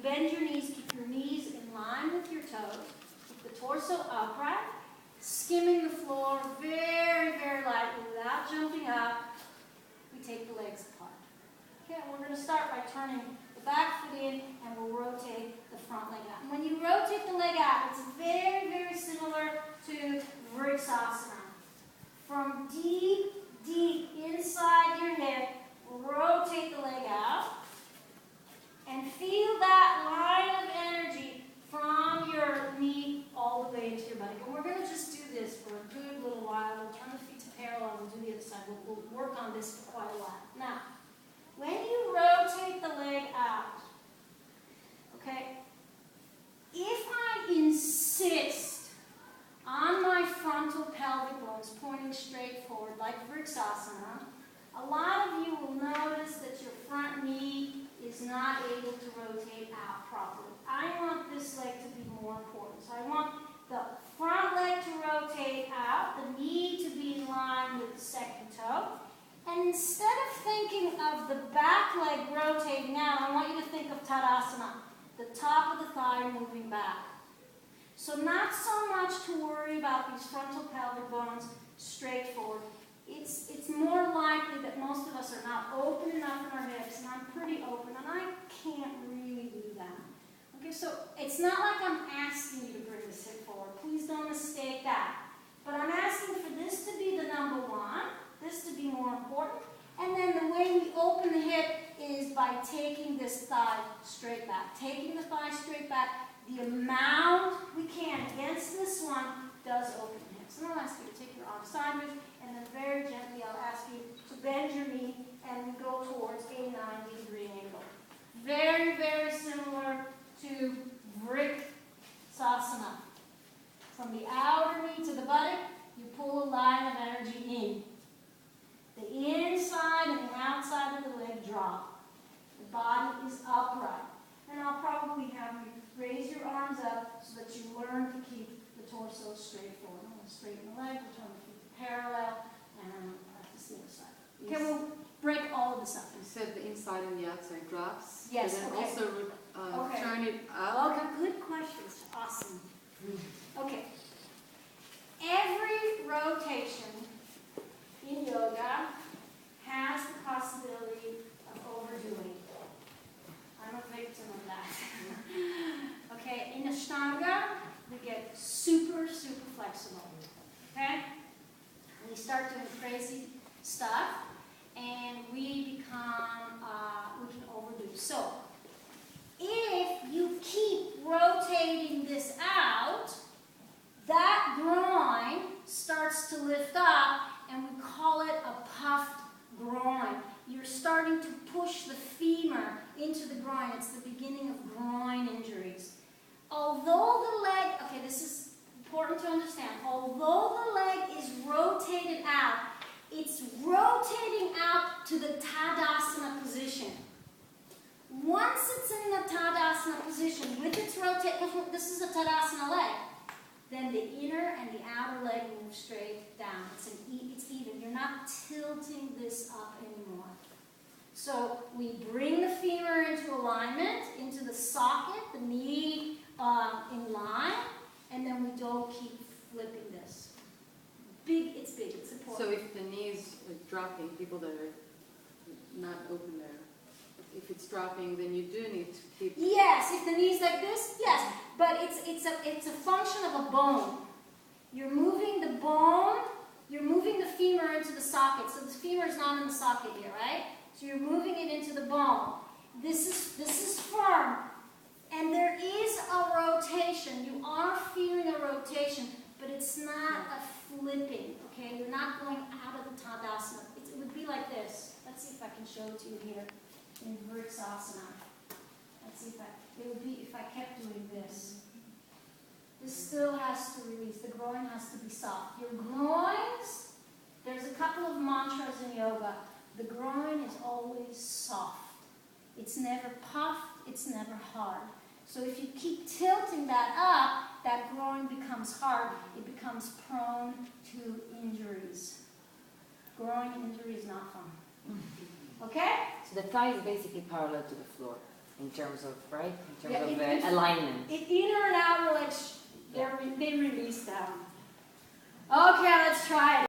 bend your knees, keep your knees in line with your toes, keep the torso upright, skimming the floor very, very lightly without jumping up. We take the legs apart. Okay, we're going to start by turning the back foot in, and we'll rotate the front leg out. And when you rotate the leg out, it's very, very similar to Vriksasana. From deep, deep inside your hip, rotate the leg out, and feel that line of energy from your knee all the way into your body. And we're going to just do this for a good little while. We'll turn the feet to parallel. We'll do the other side. We'll work on this for quite a while. Now, when you rotate the leg out, okay, if I insist on my frontal pelvic bones pointing straight forward like Vriksasana, a lot of you will notice that your front knee is not able to rotate out properly. I want this leg to be more important. So I want the front leg to rotate out, the knee to be in line with the second toe. And instead of thinking of the back leg rotating out, I want you to think of Tadasana, the top of the thigh moving back. So not so much to worry about these frontal pelvic bones straight forward. It's more likely that most of us are not open enough in our hips, and I'm pretty open, and I can't really do that. Okay, so it's not like I'm asking you to bring this hip forward. Please don't mistake that. But I'm asking for this to be the number one, this to be more important, and then the way we open the hip is by taking this thigh straight back. Taking the thigh straight back, the amount we can against this one does open the hips. And I'll ask you to take your arm sideways, and then very gently I'll ask you to bend your knee and we go towards a 90-degree angle. Very, very similar to Vriksasana. From the outer knee to the buttock, you pull a line of energy in. The inside and the outside of the leg drop. The body is upright. And I'll probably have you raise your arms up so that you learn to keep the torso straight forward. I'm going to straighten the leg, return the feet parallel, and practice the other side. Okay, we'll break all of this up. You said the inside and the outside drops. Yes, and then okay. Also turn it up. Okay, good questions. Awesome. Okay. Every rotation in yoga has the possibility of overdoing. I'm a victim of that. Okay, in Ashtanga, we get super, super flexible. Okay? We start doing crazy stuff, and we become, we can overdo. So, if you keep rotating this out, that groin starts to lift up, and we call it a puffed groin. You're starting to push the femur into the groin. It's the beginning of groin injuries. Although the leg, okay, this is important to understand, although the leg is rotated out, it's rotating out to the Tadasana position. Once it's in the Tadasana position, with its rotation, this is a Tadasana leg, then the inner and the outer leg move straight down. It's even. You're not tilting this up anymore. So we bring the femur into alignment, into the socket, the knee in line, and then we don't keep flipping this. Big, it's important. So if the knees are dropping, people that are not open there, if it's dropping, then you do need to keep... Yes, if the knee's like this, yes. But it's a function of a bone. You're moving the bone, you're moving the femur into the socket. So the femur is not in the socket here, right? So you're moving it into the bone. This is firm. And there is a rotation. You are feeling a rotation, but it's not a flipping, okay? You're not going out of the Tadasana. It would be like this. Let's see if I can show it to you here in Vriksasana. Let's see it would be if I kept doing this. This still has to release. The groin has to be soft. Your groins, there's a couple of mantras in yoga. The groin is always soft. It's never puffed, it's never hard. So if you keep tilting that up, that groin becomes hard. It becomes prone to injuries. Groin injury is not fun. Okay? So the thigh is basically parallel to the floor. in terms of, right? In Yeah, terms of it- alignment. Inner and outer legs, they release down. Okay, let's try it.